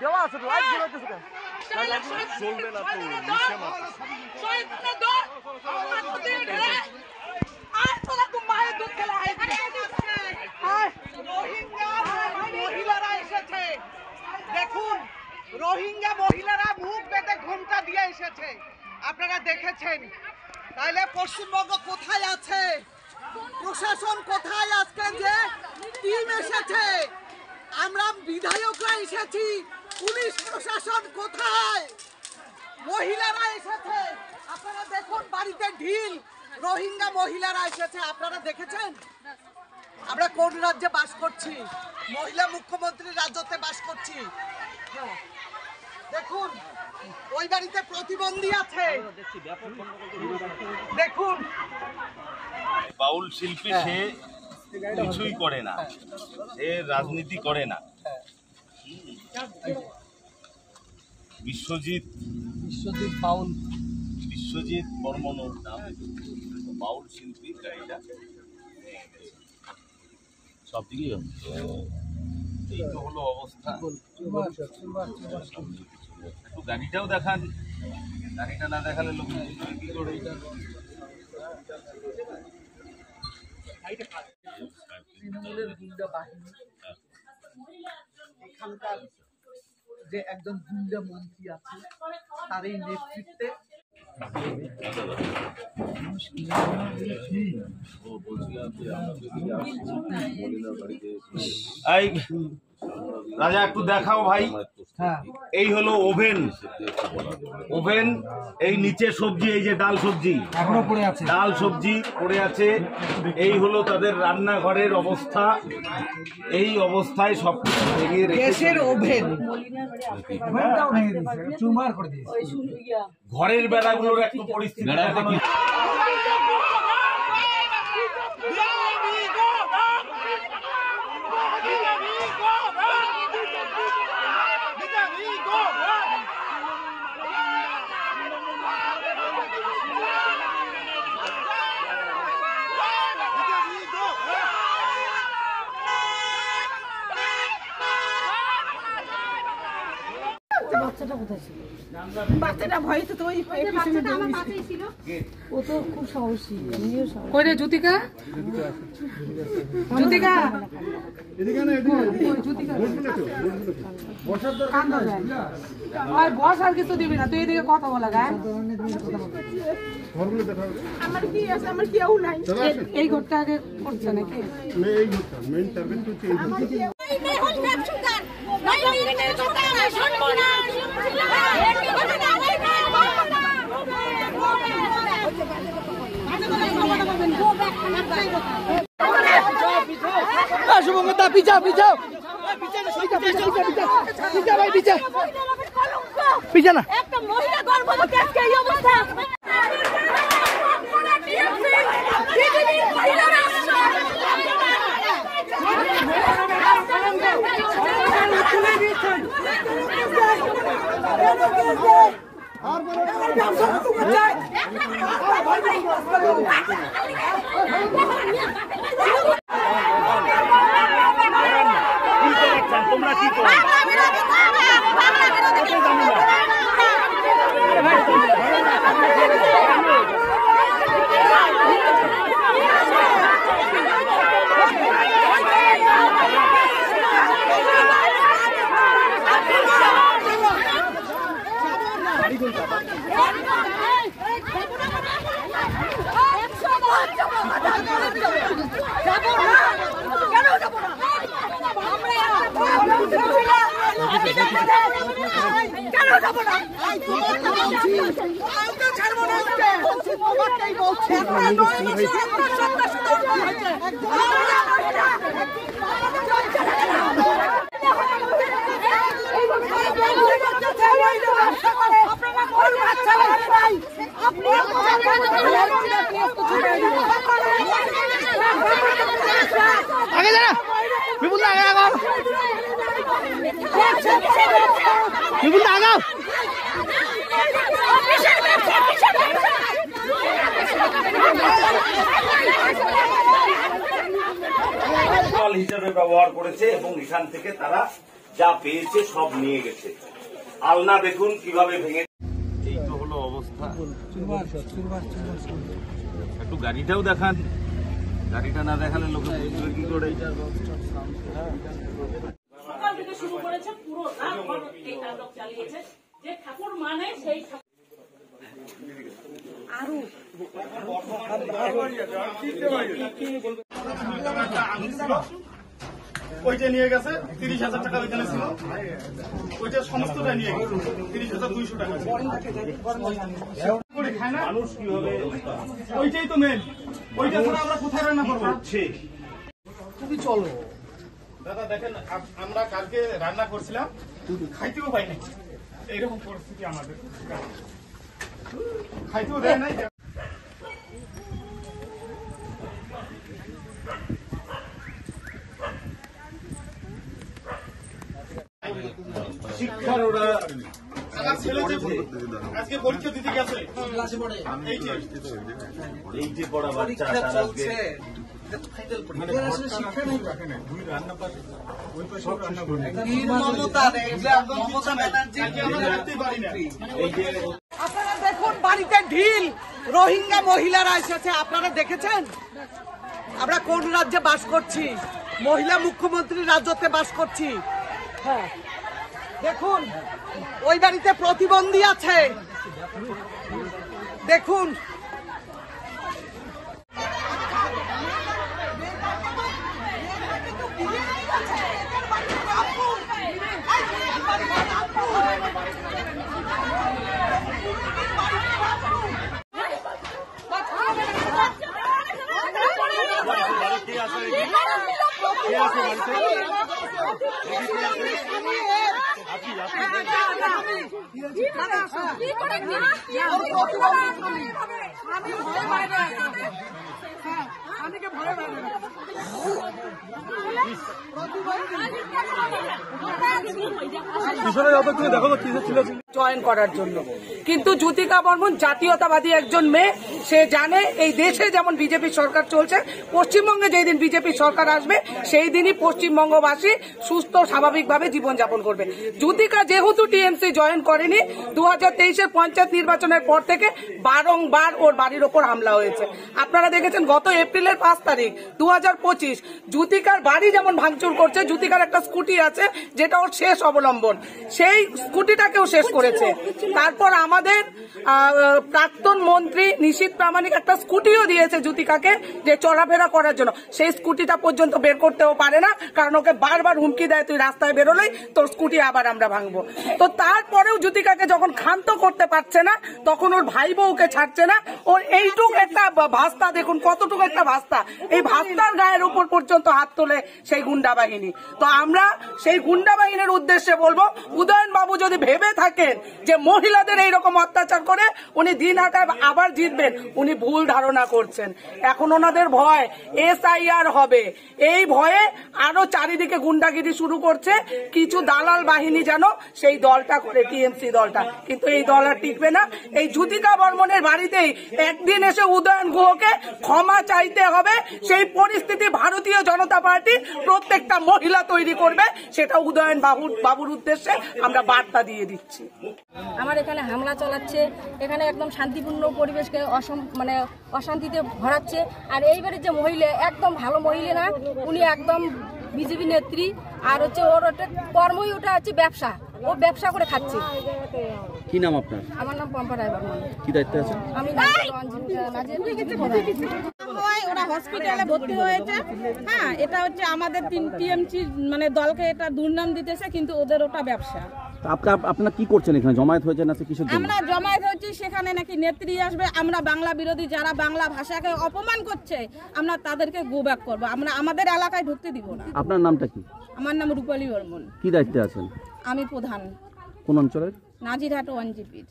দেওয়া আছে লাইভ দিতেছে কেন চলবে না তো নিচে মাত্র শহীদ না দো আর তোরা তো মায়ের দুধ খেলা আয় রোহিঙ্গা মহিলারা এসেছে দেখুন রোহিঙ্গা মহিলারা মুখ বেঁধে ঘোমটা দিয়ে এসেছে আপনারা দেখেছেন তাহলে পশ্চিমবঙ্গ কোথায় আছে প্রশাসন কোথায় আজকে যে টিম এসেছে আমরা বিধায়করা এসেছি পুলিশ প্রশাসন কোথায় মহিলারা এসেছে আপনারা দেখুন বাড়িতে ঢিল রোহিঙ্গা মহিলারা এসেছে আপনারা দেখেছেন আমরা কোন রাজ্যে বাস করছি মহিলা মুখ্যমন্ত্রীর রাজ্যতে বাস করছি দেখুন ওই বাড়িতে প্রতিবন্ধী আছে দেখুন বাউল শিল্পী সে কিছুই করে না সে রাজনীতি করে না বিশ্বজিৎ বর্মন নাম বাউল শিল্পী গাড়িটা সব দিকেই এই তো হলো অবস্থা একটু গাড়িটাও দেখান গাড়িটা না দেখালে লোক কি করে তৃণমূলের গুন্ডা বাহিনী এখানকার যে একজন গুন্ডা মন্ত্রী আছে তার এই নেতৃত্বে রাজা একটু দেখাও ভাই এই হলো ওভেন এই নিচে সবজি এই যে ডাল সবজি এখনো পড়ে আছে ডাল সবজি পড়ে আছে এই হলো তাদের রান্নাঘরের অবস্থা এই অবস্থায় সব ভেঙে রেখেছে ওভেন ঘরের বেড়াগুলোর একটু পরিস্থিতি বাচ্চাটা ভয় তো ওই আমার পাশেই ছিল ও তো খুব সাহসী আমিও সাহসী কই রে জ্যোতিকা এদিকে না জ্যোতিকা কান্দা যায় আর বস আর কিছু দিবি না তুই এদিকে কথা বলা গায় আমার কি আছে আমার কেউ নাই এই ঘরটা আগে করছে নাকি এই ঘরটা মেইন টার্গেট তো এই মেহুল ক্যাপশনদার নাই মেরে ছোটা শুনবো না শুভঙ্গতা পিছাও পিছা না একটা মহিলা গর্ভবতী আজকে এই অবস্থা তোমরা কি করো আগে যা বিপুল আগে আগাও বিপুল আগাও হিসাবে ব্যবহার করেছে এবং এখান থেকে তারা যা পেয়েছে সব নিয়ে গেছে। আলনা দেখুন কিভাবে ভেঙে, এই তো হলো অবস্থা। একটু গাড়িটাও দেখান, গাড়িটা না দেখালে লোকে বুঝবে কি করে। সকাল থেকে শুরু করেছে, পুরো রাত ভর এই তাণ্ডব চালিয়েছে। যে ঠাকুর মানে সেই ওইটা নিয়ে গেছে 30,000 টাকা ওইখানে ছিল, ওইটা সমস্তটা নিয়ে গেছে 30,200 টাকা। মানুষ কিভাবে ওইটাই তো মেন, ওইটা ছাড়া আমরা কোথায় রান্না করবো? তুমি চলো দাদা দেখেন, আমরা কালকে রান্না করছিলাম, খাইতেও পাই নাই, এইরকম পরিস্থিতি আমাদের, খাইতেও দেয় নাই। শিক্ষার ওরা আমার ছেলে যে আজকে পরীক্ষা দিতে গেছে, এই যে পড়া বাচ্চা তারা আজকে আপনারা দেখুন বাড়িতে ঢিল, রোহিঙ্গা মহিলারা এসেছে। আপনারা দেখেছেন আমরা কোন রাজ্যে বাস করছি? মহিলা মুখ্যমন্ত্রীর রাজ্যতে বাস করছি। হ্যাঁ দেখুন, ওই বাড়িতে প্রতিবন্ধী আছে, দেখুন। জয়েন করার জন্য, কিন্তু জ্যোতিকা বর্মন জাতীয়তাবাদী একজন মেয়ে। সে জানে এই দেশে যেমন বিজেপি সরকার চলছে, পশ্চিমবঙ্গে যেই দিন বিজেপি সরকার আসবে সেই দিনই পশ্চিমবঙ্গবাসী সুস্থ স্বাভাবিকভাবে জীবনযাপন করবে। জ্যোতিকা যেহেতু টিএমসি জয়েন করেনি, 2023-এর পঞ্চায়েত নির্বাচনের পর থেকে বারংবার ওর বাড়ির ওপর হামলা হয়েছে। আপনারা দেখেছেন গত এপ্রিলের 5 তারিখ 2025 জ্যোতিকার বাড়ি যেমন ভাঙচুর করছে, জ্যোতিকার একটা স্কুটি আছে যেটা ওর শেষ অবলম্বন, সেই স্কুটিটাকেও শেষ করেছে। তারপর আমাদের প্রাক্তন মন্ত্রী নিশীথ প্রামাণিক একটা স্কুটিও দিয়েছে জ্যোতিকাকে যে চলাফেরা করার জন্য, সেই স্কুটিটা পর্যন্ত বের করতেও পারে না, কারণ ওকে বারবার হুমকি দেয় তুই রাস্তায় বেরোলেই তোর স্কুটি আবার আমরা ভাঙবো। তো তারপরেও জ্যোতিকাকে যখন ক্ষান্ত করতে পারছে না, তখন ওর ভাই বউকে ছাড়ছে না। ওর এইটুক একটা ভাস্তা, দেখুন কতটুকু একটা ভাস্তা, এই ভাস্তার গায়ের উপর পর্যন্ত হাত তোলে সেই গুন্ডা বাহিনী। তো আমরা সেই গুন্ডা বাহিনীর উদ্দেশ্যে বলবো, উদয়ন বাবু যদি ভেবে থাকেন যে মহিলাদের এইরকম অত্যাচার করে উনি দিন হাটায় আবার জিতবেন, উনি ভুল ধারণা করছেন। এখন ওনাদের ভয় SIR হবে, এই ভয়ে আরো চারিদিকে গুন্ডাগিরি শুরু করছে কিছু দালাল বাহিনী, যেন সেই দলটা করে টিএমসি দলটা, কিন্তু এই দল আর টিকবে না। এই জ্যোতিকা বর্মনের বাড়িতেই একদিন এসে উদয়ন গুহকে ক্ষমা চাইতে হবে। সেই পরিস্থিতি ভারতীয় জনতা পার্টি প্রত্যেকটা মহিলা তৈরি করবে, সেটা উদয়ন বাবুর উদ্দেশ্যে আমরা বার্তা দিয়ে দিচ্ছি। আমার এখানে হামলা চালাচ্ছে, এখানে একদম শান্তিপূর্ণ পরিবেশকে অশান্তিতে ভরাচ্ছে। আর এইবারের যে মহিলা একদম ভালো মহিলা না, উনি একদম বিজেপি নেত্রী। আর হচ্ছে ওর ওটা কর্মই, ওটা হচ্ছে ব্যবসা, ও ব্যবসা করে খাচ্ছে। কি নাম আপনার? আমার নাম পম্পা রায় বর্মন। কি দায়িত্বে আছেন? আমি ওরা হসপিটালে ভর্তি হয়েছে। হ্যাঁ, এটা হচ্ছে আমাদের টিএমসি দলকে এটা দুর্নাম দিতেছে, কিন্তু ওদের ওটা ব্যবসা। আপনারা কি করছেন এখানে? জমায়েত হয়েছেন আছে কিসের জন্য? আমরা জমায়েত হচ্ছি, সেখানে নাকি নেত্রী আসবে। আমরা বাংলা বিরোধী যারা বাংলা ভাষাকে অপমান করছে, আমরা তাদেরকে গো ব্যাক করবো। আমরা আমাদের এলাকায় ঢুকতে দিব না। আপনার নামটা কি? আমার নাম রূপালী বর্মন। কি দায়িত্বে আছেন? আমি প্রধান। কোন অঞ্চলের? নাজিরহাট 1 জিপির।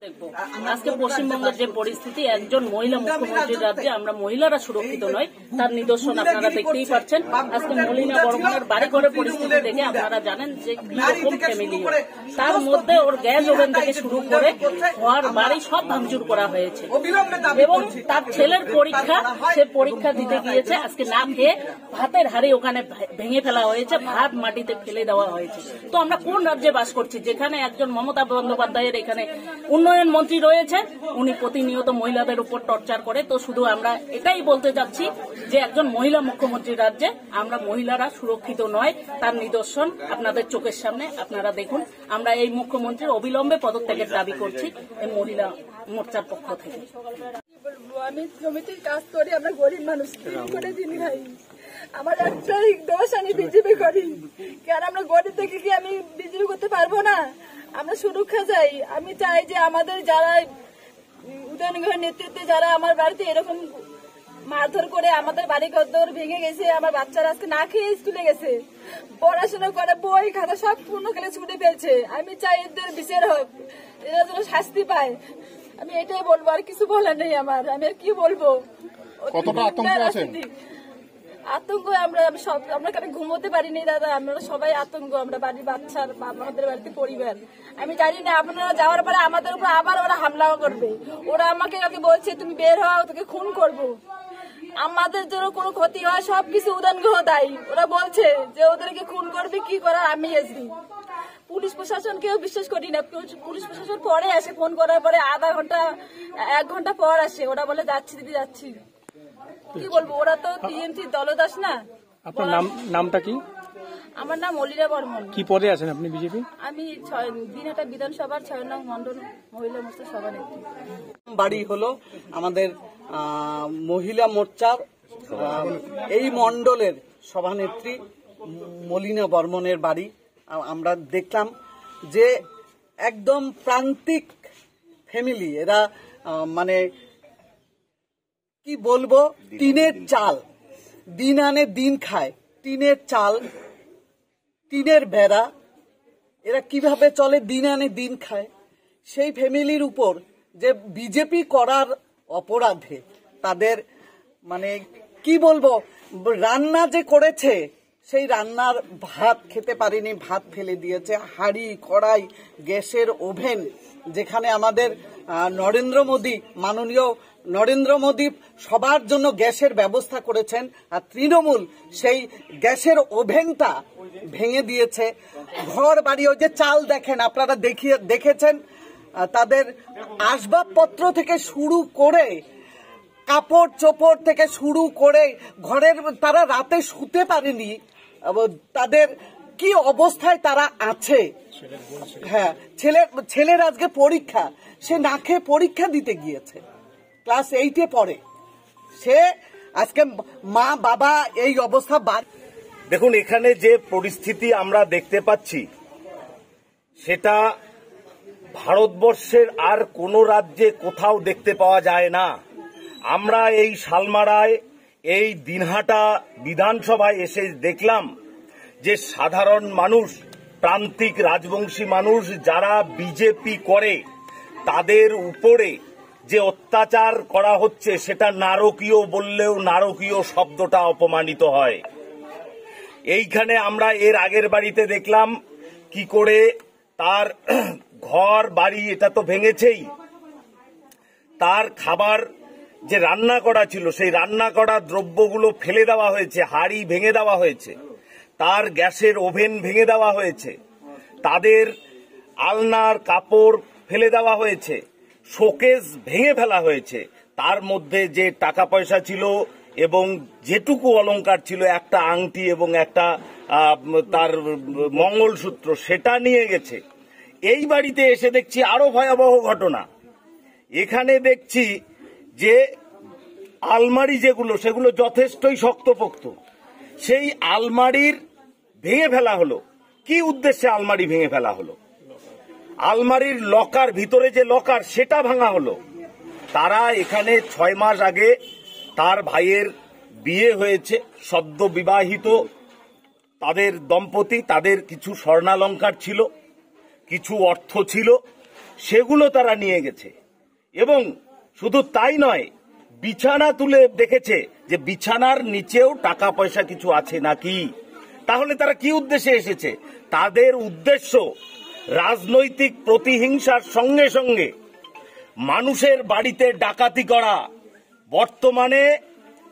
দেখবো আজকে পশ্চিমবঙ্গের যে পরিস্থিতি, একজন মহিলা মুখ্যমন্ত্রীর রাজ্যে আমরা মহিলারা সুরক্ষিত নয় তার নিদর্শন আপনারা দেখতেই পাচ্ছেন। আজকে মলিনা বর্মনের বাড়ি ঘরের পরিস্থিতি দেখে আপনারা জানেন যে কিরকম ফ্যামিলি, তার মধ্যে ওর গ্যাস ওভেন থেকে শুরু করে ঘর বাড়ি সব ভাঙচুর করা হয়েছে এবং তার ছেলের পরীক্ষা, সে পরীক্ষা দিতে গিয়েছে আজকে না খেয়ে ভাতের হাড়ি ওখানে ভেঙে ফেলা হয়েছে, ভাত মাটিতে ফেলে দেওয়া হয়েছে। তো আমরা কোন রাজ্যে বাস করছি যেখানে একজন মমতা বন্দ্যোপাধ্যায়ের এখানে উন্নয়ন মন্ত্রী রয়েছে, উনি প্রতিনিয়ত মহিলাদের উপর টর্চার করে। তো শুধু আমরা এটাই বলতে চাচ্ছি যে একজন মহিলা মুখ্যমন্ত্রীর রাজ্যে আমরা মহিলারা সুরক্ষিত নয়, তার নিদর্শন আপনাদের চোখের সামনে আপনারা দেখুন। আমরা এই মুখ্যমন্ত্রীর অবিলম্বে পদত্যাগের দাবি করছি এই মহিলা মোর্চার পক্ষ থেকে। আমি জমিতে কাজ করি, আমরা গরিব মানুষ, করে দিন ভাই। আমার একটাই দোষ, আমি বিজেপি করি। কেন আমরা গরিব থেকে কি আমি বিজেপি করতে পারবো না? আমরা সুরক্ষা চাই। আমি চাই যে আমাদের যারা উদয়নগরের নেতৃত্বে যারা আমার বাড়িতে এরকম মারধর করে আমাদের বাড়ি ঘর ভেঙে গেছে, আমার বাচ্চারা আজকে না খেয়ে স্কুলে গেছে, পড়াশোনা করে বই খাতা সব পূর্ণ খেলে ছুটে ফেলছে। আমি চাই এদের বিচার হোক, এরা যেন শাস্তি পায়। আমি এটাই বলবো, আর কিছু বলার নেই আমার। আমি আর কি বলবো? কতটা আতঙ্ক আছেন? আতঙ্ক আমরা কেন ঘুমোতে পারিনি দাদা, আমরা সবাই আতঙ্ক। আমরা বাড়ির বাচ্চার, আমাদের বাড়িতে পরিবার। আমি জানি না আপনারা যাওয়ার পরে আমাদের উপর আবার ওরা হামলাও করবে। ওরা আমাকে বলছে তুমি বের হও, তোকে খুন করবো। আমাদের যেন কোনো ক্ষতি হয় সবকিছু উদানগ্রহ দায়ী। ওরা বলছে যে ওদেরকে খুন করবে, কি করার আমি এসবি। পুলিশ প্রশাসনকেও বিশ্বাস করি না। পুলিশ প্রশাসন পরে আসে, ফোন করার পরে আধা ঘন্টা 1 ঘন্টা পর আসে। ওরা বলে যাচ্ছি দিদি যাচ্ছি। কি বলবো, ওরা তো টিএমসি দলদাস না। আপনার নামটা কি? আমার নাম মলিনা বর্মন। কি পদে আছেন আপনি বিজেপি? আমি দিনহাটা বিধানসভার 6 নং মন্ডল মহিলা মোর্চার সভানেত্রী। বাড়ি হলো আমাদের মহিলা মোর্চার এই মন্ডলের সভানেত্রী মলিনা বর্মনের বাড়ি। আমরা দেখলাম যে একদম প্রান্তিক ফ্যামিলি এরা, মানে কি বলবো, টিনের চাল, দিন আনে দিন খায়, টিনের চাল, টিনের বেড়া, এরা কিভাবে চলে, দিন আনে দিন খায়। সেই ফ্যামিলির উপর যে বিজেপি করার অপরাধে তাদের, মানে কি বলবো, রান্না যে করেছে সেই রান্নার ভাত খেতে পারেনি, ভাত ফেলে দিয়েছে। হাঁড়ি কড়াই, গ্যাসের ওভেন, যেখানে আমাদের মাননীয় নরেন্দ্র মোদী সবার জন্য গ্যাসের ব্যবস্থা করেছেন, আর তৃণমূল সেই গ্যাসের ওভেনটা ভেঙে দিয়েছে। ঘর বাড়ি, ওই যে চাল দেখেন আপনারা, দেখেছেন তাদের আসবাবপত্র থেকে শুরু করে কাপড় চোপড় থেকে শুরু করে ঘরের, তারা রাতে শুতে পারেনি, তাদের কি অবস্থায় তারা আছে। হ্যাঁ, ছেলের আজকে পরীক্ষা, সে না খেয়ে পরীক্ষা দিতে গিয়েছে, ক্লাস 8-এ পড়ে। সে আজকে মা বাবা এই অবস্থা। দেখুন, এখানে যে পরিস্থিতি আমরা দেখতে পাচ্ছি সেটা ভারতবর্ষের আর কোনো রাজ্যে কোথাও দেখতে পাওয়া যায় না। আমরা এই শালমারায়, এই দিনহাটা বিধানসভায় এসে দেখলাম যে সাধারণ মানুষ, প্রান্তিক রাজবংশী মানুষ যারা বিজেপি করে, তাদের উপরে যে অত্যাচার করা হচ্ছে সেটা নারকীয় বললেও নারকীয় শব্দটা অপমানিত হয়। এইখানে আমরা এর আগের বাড়িতে দেখলাম কি করে তার ঘর বাড়ি এটা তো ভেঙেছেই, তার খাবার যে রান্না করা ছিল সেই রান্না করা দ্রব্যগুলো ফেলে দেওয়া হয়েছে, হাঁড়ি ভেঙে দেওয়া হয়েছে, তার গ্যাসের ওভেন ভেঙে দেওয়া হয়েছে, তাদের আলনার কাপড় ফেলে দেওয়া হয়েছে, শোকেস ভেঙে ফেলা হয়েছে, তার মধ্যে যে টাকা পয়সা ছিল এবং যেটুকু অলংকার ছিল, একটা আংটি এবং একটা তার মঙ্গলসূত্র, সেটা নিয়ে গেছে। এই বাড়িতে এসে দেখছি আরো ভয়াবহ ঘটনা। এখানে দেখছি যে আলমারি যেগুলো, সেগুলো যথেষ্টই শক্তপোক্ত, সেই আলমারির ভেঙে ফেলা হলো। কি উদ্দেশ্যে আলমারি ভেঙে ফেলা হলো? আলমারির লকার, ভিতরে যে লকার, সেটা ভাঙা হলো। তারা এখানে 6 মাস আগে তার ভাইয়ের বিয়ে হয়েছে, সদ্য বিবাহিত তাদের দম্পতি, তাদের কিছু স্বর্ণালংকার ছিল, কিছু অর্থ ছিল, সেগুলো তারা নিয়ে গেছে। এবং শুধু তাই নয়, বিছানা তুলে দেখেছে যে বিছানার নিচেও টাকা পয়সা কিছু আছে নাকি। তাহলে তারা কি উদ্দেশ্যে এসেছে? তাদের উদ্দেশ্য রাজনৈতিক প্রতিহিংসার সঙ্গে সঙ্গে মানুষের বাড়িতে ডাকাতি করা। বর্তমানে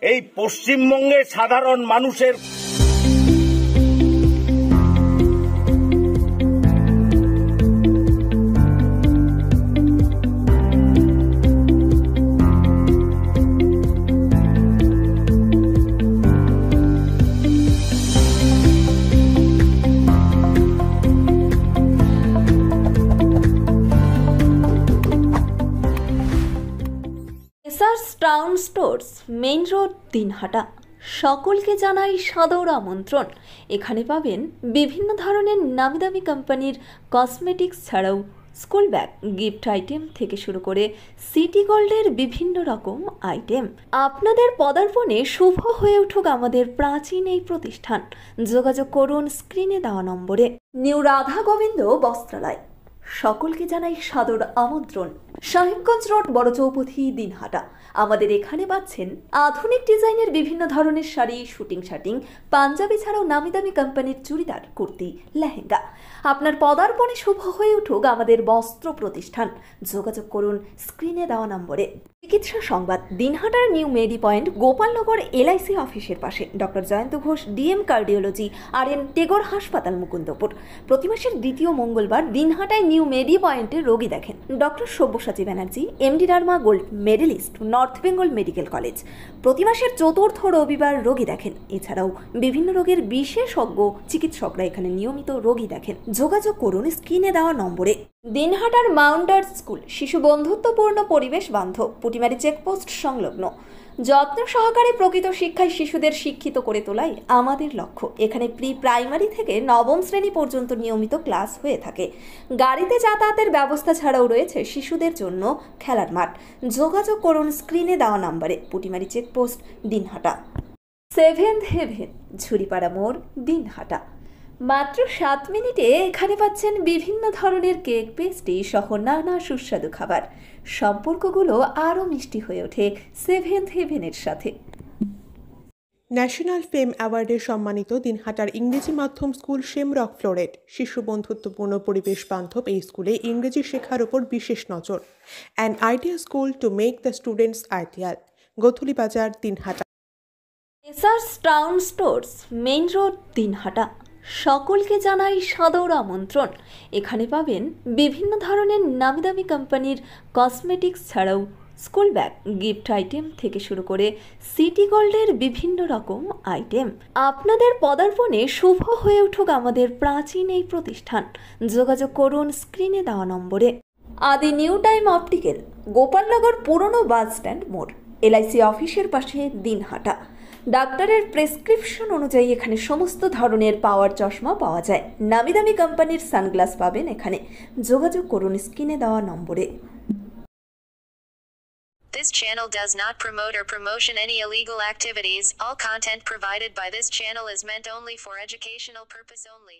এই পশ্চিমবঙ্গের সাধারণ মানুষের town stores, main road, Dinhata. সকলকে জানাই সাদর আমন্ত্রণ। এখানে পাবেন বিভিন্ন ধরনের নামিদামি কোম্পানির কসমেটিক্স ছাড়াও স্কুল ব্যাগ, গিফট আইটেম থেকে শুরু করে সিটি গোল্ডের বিভিন্ন রকম আইটেম। আপনাদের পদার্পণে শুভ হয়ে উঠুক আমাদের প্রাচীন এই প্রতিষ্ঠান। যোগাযোগ করুন স্ক্রিনে দেওয়া নম্বরে। নিউ রাধা গোবিন্দ বস্ত্রালয়, সকলকে জানাই সাদর আমন্ত্রণ। সাহেবগঞ্জ রোড, বড় চৌপথি, দিনহাটা। আমাদের এখানে পাচ্ছেন আধুনিক ডিজাইনের বিভিন্ন ধরনের শাড়ি, শুটিং শার্টিং, পাঞ্জাবি ছাড়াও নামি দামি কোম্পানির চুড়িদার, কুর্তি, লেহেঙ্গা। আপনার পদার্পণে শুভ হয়ে উঠুক আমাদের বস্ত্র প্রতিষ্ঠান। যোগাযোগ করুন স্ক্রিনে দেওয়া নম্বরে। চিকিৎসা সংবাদ, দিনহাটার নিউ মেডি পয়েন্ট, গোপালনগর এলআইসি অফিসের পাশে। Doctor Jayanta Ghosh, DM cardiology, RN Tagore হাসপাতাল, মুকুন্দপুর। প্রতি মাসের দ্বিতীয় মঙ্গলবার দিনহাটায় নিউ মেডি পয়েন্টে রোগী দেখেন doctor Sabyasachi Banerjee, MD derma gold medalist, north Bengal medical college. প্রতি মাসের চতুর্থ রবিবার রোগী দেখেন। এছাড়াও বিভিন্ন রোগের বিশেষজ্ঞ চিকিৎসকরা এখানে নিয়মিত রোগী দেখেন। যোগাযোগ করুন স্ক্রিনে দেওয়া নম্বরে। দিনহাটার মাউন্টার স্কুল, শিশু বন্ধুত্বপূর্ণ, পরিবেশ বান্ধব, পুটিমারি চেকপোস্ট সংলগ্ন। যত্ন সহকারে প্রকৃত শিক্ষায় শিশুদের শিক্ষিত করে তোলাই আমাদের লক্ষ্য। এখানে প্রি প্রাইমারি থেকে নবম শ্রেণী পর্যন্ত নিয়মিত ক্লাস হয়ে থাকে। গাড়িতে যাতায়াতের ব্যবস্থা ছাড়াও রয়েছে শিশুদের জন্য খেলার মাঠ। যোগাযোগ করুন স্ক্রিনে দেওয়া নম্বরে। Putimari checkpost, Dinhata. Seventh heaven, Jhuripara মোড়, দিনহাটা। মাত্র 7 মিনিটে এখানে পাচ্ছেন বিভিন্ন ধরনের কেক, পেস্ট্রি সহ নানা সুস্বাদু খাবার। সম্পর্কগুলো আরও মিষ্টি হয়ে ওঠে সেভেন্থ হেভেনের সাথে। ন্যাশনাল ফেম অ্যাওয়ার্ডে সম্মানিত দিনহাটার ইংরেজি মাধ্যম স্কুল শেমরক ফ্লোরেট। শিশু বন্ধুত্বপূর্ণ, পরিবেশ বান্ধব এই স্কুলে ইংরেজি শেখার ওপর বিশেষ নজর। An idea school to make the students ideal. Godhuli Bazar, Dinhata. এসার্স town stores, main road, Dinhata. সকলকে জানাই সাদর আমন্ত্রণ। এখানে পাবেন বিভিন্ন ধরনের নামিদামি কোম্পানির কসমেটিক্স ছাড়াও স্কুল ব্যাগ, গিফট আইটেম থেকে শুরু করে সিটি গোল্ডের বিভিন্ন রকম আইটেম। আপনাদের পদার্পণে শুভ হয়ে উঠুক আমাদের প্রাচীন এই প্রতিষ্ঠান। যোগাযোগ করুন স্ক্রিনে দেওয়া নম্বরে। আদি নিউ টাইম অপটিক্যাল, গোপালনগর পুরনো বাস স্ট্যান্ড মোড়, এলআইসি অফিসের পাশে, দিনহাটা। ডাক্তারের প্রেসক্রিপশন অনুযায়ী এখানে সমস্ত ধরনের পাওয়ার চশমা পাওয়া যায়। নামি দামি কোম্পানির সানগ্লাস পাবেন এখানে। যোগাযোগ করুন স্ক্রিনে দেওয়া নম্বরে। This channel does not promote or promotion any illegal activities. All content provided by this channel is meant only for educational purpose only.